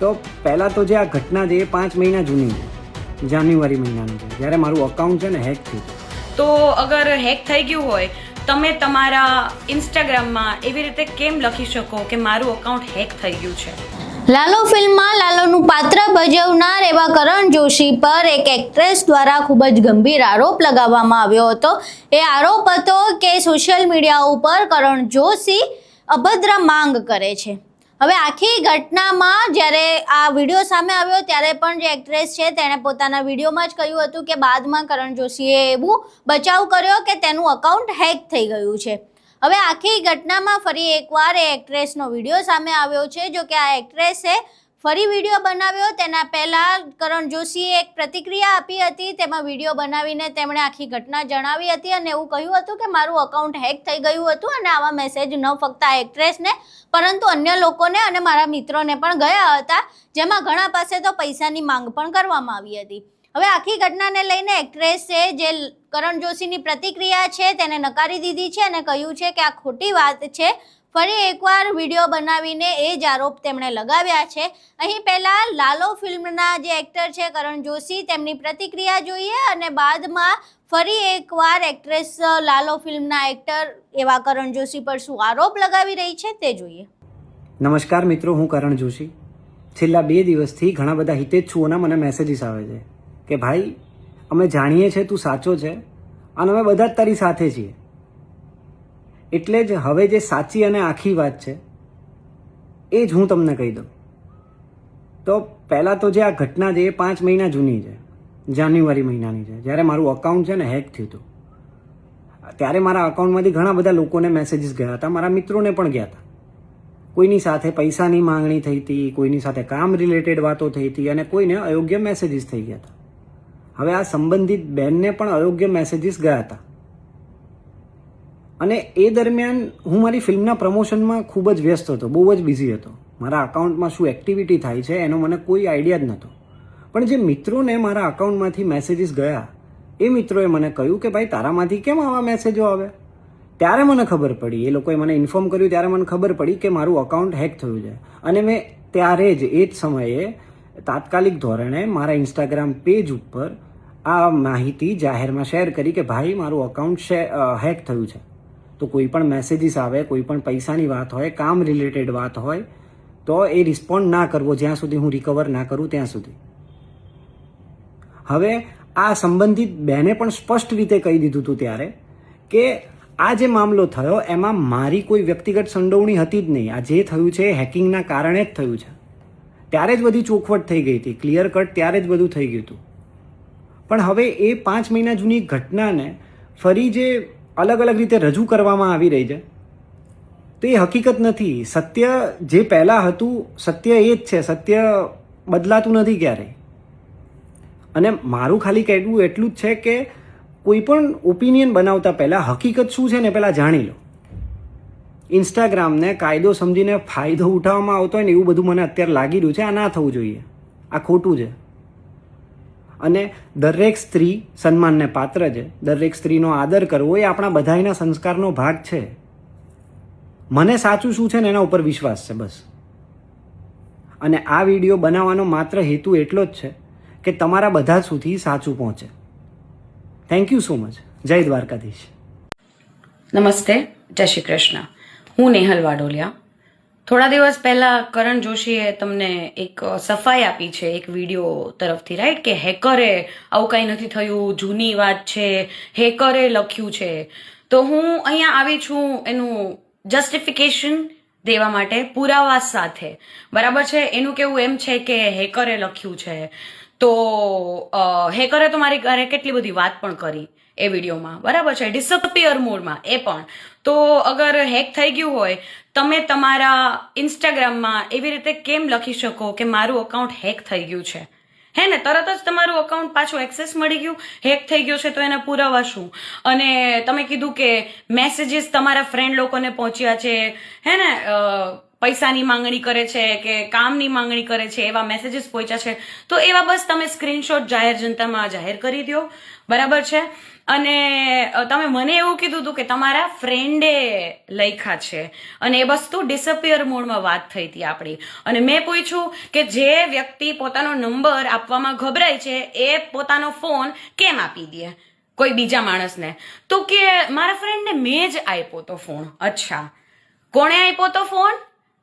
તો પહેલાં તો જે આ ઘટના છે એ 5 મહિના જૂની છે, જાન્યુઆરી મહિનાની છે, જ્યારે મારું અકાઉન્ટ છે ને હેક થયું હતું. તો અગર હેક થઈ ગયું હોય, તમે તમારા ઇન્સ્ટાગ્રામમાં એવી રીતે કેમ લખી શકો કે મારું અકાઉન્ટ હેક થઈ ગયું છે? લાલો ફિલ્મમાં લાલોનું પાત્ર ભજવનાર એવા કરણ જોશી પર એક એક્ટ્રેસ દ્વારા ખૂબ જ ગંભીર આરોપ લગાવવામાં આવ્યો હતો. એ આરોપ હતો કે સોશિયલ મીડિયા ઉપર કરણ જોશી અભદ્ર માંગ કરે છે. હવે આખી ઘટનામાં જ્યારે આ વિડીયો સામે આવ્યો ત્યારે પણ જે એક્ટ્રેસ છે તેણે પોતાના વિડીયોમાં જ કહ્યું હતું કે બાદમાં કરણ જોશીએ એવું બચાવ કર્યો કે તેનું અકાઉન્ટ હેક થઈ ગયું છે. હવે આખી ઘટનામાં ફરી એકવાર એ એક્ટ્રેસનો વિડીયો સામે આવ્યો છે. જો કે આ એક્ટ્રેસે ફરી વિડીયો બનાવ્યો, તેના પહેલાં કરણ જોશીએ એક પ્રતિક્રિયા આપી હતી. તેમાં વિડીયો બનાવીને તેમણે આખી ઘટના જણાવી હતી અને એવું કહ્યું હતું કે મારું અકાઉન્ટ હેક થઈ ગયું હતું અને આવા મેસેજ ન ફક્ત આ એક્ટ્રેસને પરંતુ અન્ય લોકોને અને મારા મિત્રોને પણ ગયા હતા, જેમાં ઘણા પાસે તો પૈસાની માંગ પણ કરવામાં આવી હતી. હવે આખી ઘટનાને લઈને એક્ટ્રેસે જે કરણ જોશીની પ્રતિક્રિયા છે તેને નકારી દીધી છે અને કહ્યું છે કે આ ખોટી વાત છે. ફરી એકવાર વિડીયો બનાવીને એ જ આરોપ તેમણે લગાવ્યા છે. અહીં પહેલાં લાલો ફિલ્મના જે એક્ટર છે કરણ જોશી, તેમની પ્રતિક્રિયા જોઈએ અને બાદમાં ફરી એકવાર એક્ટ્રેસ લાલો ફિલ્મના એક્ટર એવા કરણ જોશી પર શું આરોપ લગાવી રહી છે તે જોઈએ. નમસ્કાર મિત્રો, હું કરણ જોશી. છેલ્લા 2 દિવસથી ઘણા બધા હિતેચ્છુઓના મને મેસેજીસ આવે છે કે ભાઈ, અમે જાણીએ છીએ તું સાચો છે અને અમે બધા જ તારી સાથે છીએ. એટલે જ હવે જે સાચી અને આખી વાત છે એ જ હું તમને કહી દઉં. તો પહેલાં તો જે આ ઘટના છે એ 5 મહિના જૂની છે, જાન્યુઆરી મહિનાની છે, જ્યારે મારું અકાઉન્ટ છે ને હેક થયું હતું. ત્યારે મારા અકાઉન્ટમાંથી ઘણા બધા લોકોને મેસેજીસ ગયા હતા, મારા મિત્રોને પણ ગયા હતા. કોઈની સાથે પૈસાની માંગણી થઈ હતી, કોઈની સાથે કામ રિલેટેડ વાતો થઈ હતી અને કોઈને અયોગ્ય મેસેજીસ થઈ ગયા હતા. હવે આ સંબંધિત બેનને પણ અયોગ્ય મેસેજીસ ગયા હતા અને એ દરમિયાન હું મારી ફિલ્મના પ્રમોશનમાં ખૂબ જ વ્યસ્ત હતો, બહુ જ બિઝી હતો. મારા અકાઉન્ટમાં શું એક્ટિવિટી થાય છે એનો મને કોઈ આઈડિયા જ નહોતો. પણ જે મિત્રોને મારા અકાઉન્ટમાંથી મેસેજીસ ગયા એ મિત્રોએ મને કહ્યું કે ભાઈ, તારામાંથી કેમ આવા મેસેજો આવે? ત્યારે મને ખબર પડી, એ લોકોએ મને ઇન્ફોર્મ કર્યું ત્યારે મને ખબર પડી કે મારું અકાઉન્ટ હેક થયું છે. અને મેં ત્યારે જ એ જ સમયે તાત્કાલિક ધોરણે મારા ઇન્સ્ટાગ્રામ પેજ ઉપર આ માહિતી જાહેરમાં શેર કરી કે ભાઈ, મારું અકાઉન્ટ હેક થયું છે. તો કોઈ પણ મેસેજીસ આવે, કોઈ પણ પૈસાની વાત હોય, કામ રિલેટેડ વાત હોય તો એ રિસ્પોન્ડ ના કરવો જ્યાં સુધી હું રિકવર ના કરું ત્યાં સુધી. હવે આ સંબંધિત બેને પણ સ્પષ્ટ રીતે કહી દીધું હતું ત્યારે કે આ જે મામલો થયો એમાં મારી કોઈ વ્યક્તિગત સંડોવણી હતી જ નહીં. આ જે થયું છે એ હેકિંગના કારણે જ થયું છે. ત્યારે જ બધી ચોખવટ થઈ ગઈ હતી, ક્લિયર કટ ત્યારે જ બધું થઈ ગયું હતું. પણ હવે એ 5 મહિના જૂની ઘટનાને ફરી જે અલગ અલગ રીતે રજૂ કરવામાં આવી રહી છે તો એ હકીકત નથી. સત્ય જે પહેલાં હતું સત્ય એ જ છે, સત્ય બદલાતું નથી ક્યારેય. અને મારું ખાલી કહેવું એટલું જ છે કે કોઈ પણ ઓપિનિયન બનાવતા પહેલાં હકીકત શું છે ને પહેલાં જાણી લો. ઇન્સ્ટાગ્રામને કાયદો સમજીને ફાયદો ઉઠાવવામાં આવતો હોય ને એવું બધું મને અત્યારે લાગી રહ્યું છે. આ ના થવું જોઈએ, આ ખોટું છે. અને દરેક સ્ત્રી સન્માનને પાત્ર છે, દરેક સ્ત્રીનો આદર કરવો એ આપણા બધાના સંસ્કારનો ભાગ છે. મને સાચું શું છે ને એના ઉપર વિશ્વાસ છે બસ. અને આ વિડીયો બનાવવાનો માત્ર હેતુ એટલો જ છે કે તમારા બધા સુધી સાચું પહોંચે. Thank you so much. જય દ્વારકાધીશ. નમસ્તે, જય શ્રી કૃષ્ણ. હું નેહલ વાડોલિયા. થોડા દિવસ પહેલા કરણ જોશીએ તમને એક સફાઈ આપી છે એક વિડીયો તરફથી, રાઈટ, કે હેકરે આવું કંઈ નથી થયું, જૂની વાત છે, હેકરે લખ્યું છે. તો હું અહીંયા આવી છું એનું જસ્ટિફિકેશન દેવા માટે, પુરાવા સાથે. બરાબર છે? એનું કેવું એમ છે કે હેકરે લખ્યું છે. તો હેકરે તો મારી ઘરે કેટલી બધી વાત પણ કરી એ વિડીયોમાં, બરાબર છે, ડિસઅપિયર મોડમાં એ પણ. તો અગર હેક થઈ ગયું હોય, તમે તમારા ઇન્સ્ટાગ્રામમાં એવી રીતે કેમ લખી શકો કે મારું અકાઉન્ટ હેક થઈ ગયું છે? હે ને, તરત જ તમારું અકાઉન્ટ પાછું એક્સેસ મળી ગયું, હેક થઈ ગયું છે, તો એના પુરાવા શું? અને તમે કીધું કે મેસેજીસ તમારા ફ્રેન્ડ લોકોને પહોંચ્યા છે, હે ને, પૈસાની માંગણી કરે છે કે કામની માંગણી કરે છે એવા મેસેજીસ પહોંચ્યા છે તો એવા બસ તમે સ્ક્રીનશોટ જાહેર જનતામાં જાહેર કરી દો, બરાબર છે. અને તમે મને એવું કીધું હતું કે તમારા ફ્રેન્ડે લખ્યા છે અને એ વસ્તુ ડિસઅપિયર મોડમાં વાત થઈ હતી આપણી. અને મેં પૂછ્યું કે જે વ્યક્તિ પોતાનો નંબર આપવામાં ગભરાય છે એ પોતાનો ફોન કેમ આપી દે કોઈ બીજા માણસને, તો કે મારા ફ્રેન્ડને મેં જ આપ્યો તો ફોન. અચ્છા, કોણે આપ્યો તો ફોન?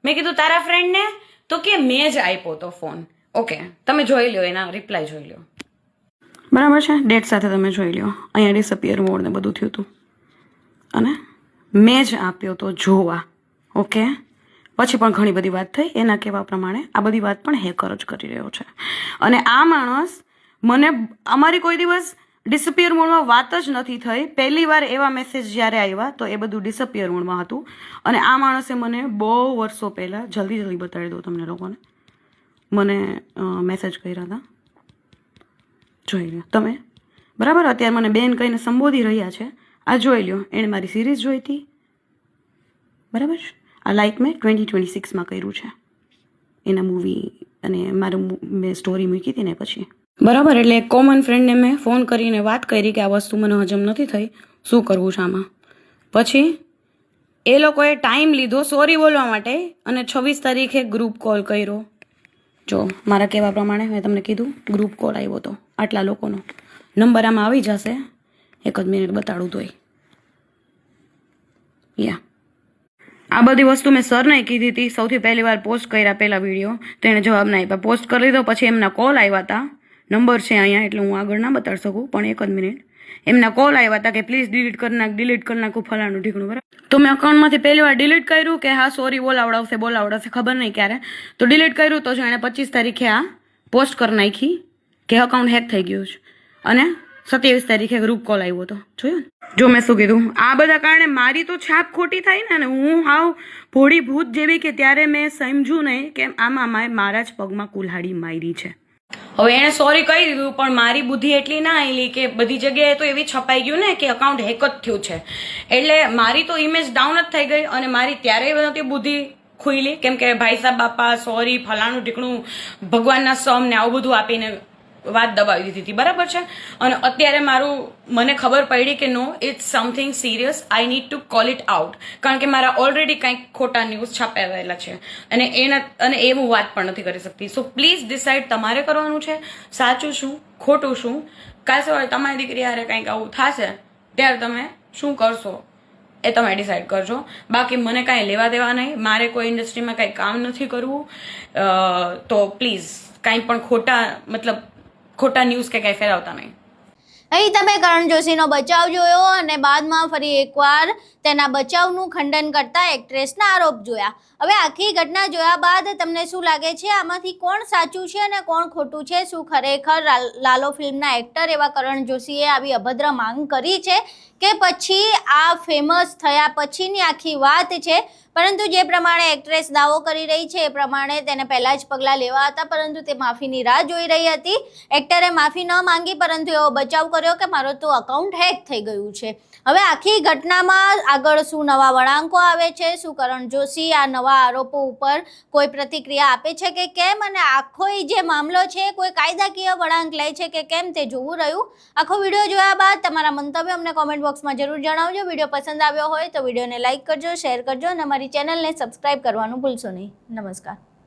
મેં કીધું તારા ફ્રેન્ડને, તો કે મેં જ આપ્યો તો ફોન. ઓકે, તમે જોઈ લો, એના રિપ્લાય જોઈ લો, બરાબર છે. ડેટ સાથે તમે જોઈ લો, અહીંયા ડિસઅપિયર મોડ ને બધું થયું હતું અને મેં જ આપ્યો તો જોવા. ઓકે, પછી પણ ઘણી બધી વાત થઈ. એના કહેવા પ્રમાણે આ બધી વાત પણ હેકર જ કરી રહ્યો છે. અને આ માણસ મને, અમારી કોઈ દિવસ ડિસઅપિયર મોડમાં વાત જ નથી થઈ. પહેલી વાર એવા મેસેજ જ્યારે આવ્યા તો એ બધું ડિસઅપિયર મોડમાં હતું. અને આ માણસે મને બહુ વર્ષો પહેલાં, જલ્દી બતાવી દઉં તમને લોકોને, મને મેસેજ કર્યા હતા, જોઈ લો તમે, બરાબર. અત્યારે મને બેન કહીને સંબોધી રહ્યા છે, આ જોઈ લો. એણે મારી સિરીઝ જોઈ હતી, બરાબર. આ લાઈક મેં 2026માં કર્યું છે, એના મૂવી અને મેં સ્ટોરી મૂકી હતી ને પછી, બરાબર. એટલે એક કોમન ફ્રેન્ડને મેં ફોન કરીને વાત કરી કે આ વસ્તુ મને હજમ નથી થઈ, શું કરવું છે આમાં. પછી એ લોકોએ ટાઈમ લીધો સોરી બોલવા માટે અને 26 તારીખે ગ્રુપ કોલ કર્યો. જો મારા કહેવા પ્રમાણે મેં તમને કીધું, ગ્રુપ કોલ આવ્યો હતો આટલા લોકોનો. નંબર આમાં આવી જશે, એક જ મિનિટ બતાડું તોય. યા, આ બધી વસ્તુ મેં સરને કીધી હતી. સૌથી પહેલી વાર પોસ્ટ કર્યા પહેલા વિડીયો, તો એણે જવાબ ના આપ્યા. પોસ્ટ કરી દીધો, પછી એમના કોલ આવ્યા હતા. નંબર છે અહીંયા, એટલે હું આગળ ના બતાડી શકું, પણ એક જ મિનિટ. એમના કોલ આવ્યા હતા કે પ્લીઝ ડિલીટ કરી નાખું ફલાણું ઢીકણું, બરાબર. તો મેં અકાઉન્ટમાંથી પહેલી વાર ડિલીટ કર્યું કે હા સોરી બોલાવડાવશે ખબર નહીં ક્યારે. તો ડિલીટ કર્યું તો એણે 25 તારીખે આ પોસ્ટ કરી નાખી કે અકાઉન્ટ હેક થઈ ગયું છે. અને 27 તારીખે ગ્રુપ કોલ આવ્યો હતો, જોયું ને. જો મેં શું કીધું, આ બધા કારણે મારી તો છાપ ખોટી થાય ને. અને હું હાવ ભોળી ભૂત જેવી કે ત્યારે મેં સમજ્યું નહીં કે આમાં મારા જ પગમાં કુલ્હાડી મારી છે. હવે એણે સોરી કહી દીધું, પણ મારી બુદ્ધિ એટલી ના આવેલી કે બધી જગ્યાએ તો એવી છપાઈ ગયું ને કે અકાઉન્ટ હેક જ થયું છે. એટલે મારી તો ઇમેજ ડાઉન જ થઈ ગઈ. અને મારી ત્યારે નહોતી બુદ્ધિ ખુઈલી, કેમ કે ભાઈ સાહેબ બાપા સોરી ફલાણું ઢીકણું ભગવાનના સમ ને આવું બધું આપીને વાત દબાવી દીધી હતી, બરાબર છે. અને અત્યારે મને ખબર પડી કે no, it's something serious, I need to call it out. કારણ કે મારા ઓલરેડી કંઈક ખોટા ન્યૂઝ છાપાયેલા છે અને એ હું વાત પણ નથી કરી શકતી. સો પ્લીઝ ડિસાઇડ તમારે કરવાનું છે, સાચું શું ખોટું શું. કાલ સવારે તમારી દીકરી હારે કંઈક આવું થશે ત્યારે તમે શું કરશો એ તમે ડિસાઇડ કરજો. બાકી મને કાંઈ લેવા દેવા નહીં, મારે કોઈ ઇન્ડસ્ટ્રીમાં કાંઈ કામ નથી કરવું. તો પ્લીઝ કાંઈ પણ ખોટા ન્યૂઝ કે કાંઈ ફેલાવતા નહીં. અહીં તમે કરણ જોશીનો બચાવ જોયો અને બાદમાં ફરી એકવાર તેના બચાવનું ખંડન કરતા એક્ટ્રેસના આરોપ જોયા. હવે આખી ઘટના જોયા બાદ તમને શું લાગે છે, આમાંથી કોણ સાચું છે અને કોણ ખોટું છે? શું ખરેખર લાલો ફિલ્મના એક્ટર એવા કરણ જોશીએ આવી અભદ્ર માંગ કરી છે કે પછી આ ફેમસ થયા પછીની આખી વાત છે? પરંતુ જે પ્રમાણે એક્ટ્રેસ દાવો કરી રહી છે એ પ્રમાણે તેને પહેલાં જ પગલાં લેવા હતા, પરંતુ તે માફીની રાહ જોઈ રહી હતી. એક્ટરે માફી ન માંગી, પરંતુ એવો બચાવ કર્યો કે મારો તો અકાઉન્ટ હેક થઈ ગયું છે. હવે આખી ઘટનામાં આગળ શું નવા વળાંકો આવે છે? શું કરણ જોશી આ નવા આરોપો ઉપર કોઈ પ્રતિક્રિયા આપે છે કે કેમ? અને આખો જે મામલો છે કોઈ કાયદાકીય વળાંક લે છે કે કેમ, તે જોવું રહ્યું. આખો વિડીયો જોયા બાદ તમારા મંતવ્ય અમને કોમેન્ટ બોક્સમાં જરૂર જણાવજો. વિડીયો પસંદ આવ્યો હોય તો વિડીયોને લાઇક કરજો, શેર કરજો અને અમારી ચેનલને સબસ્ક્રાઇબ કરવાનું ભૂલશો નહીં. નમસ્કાર.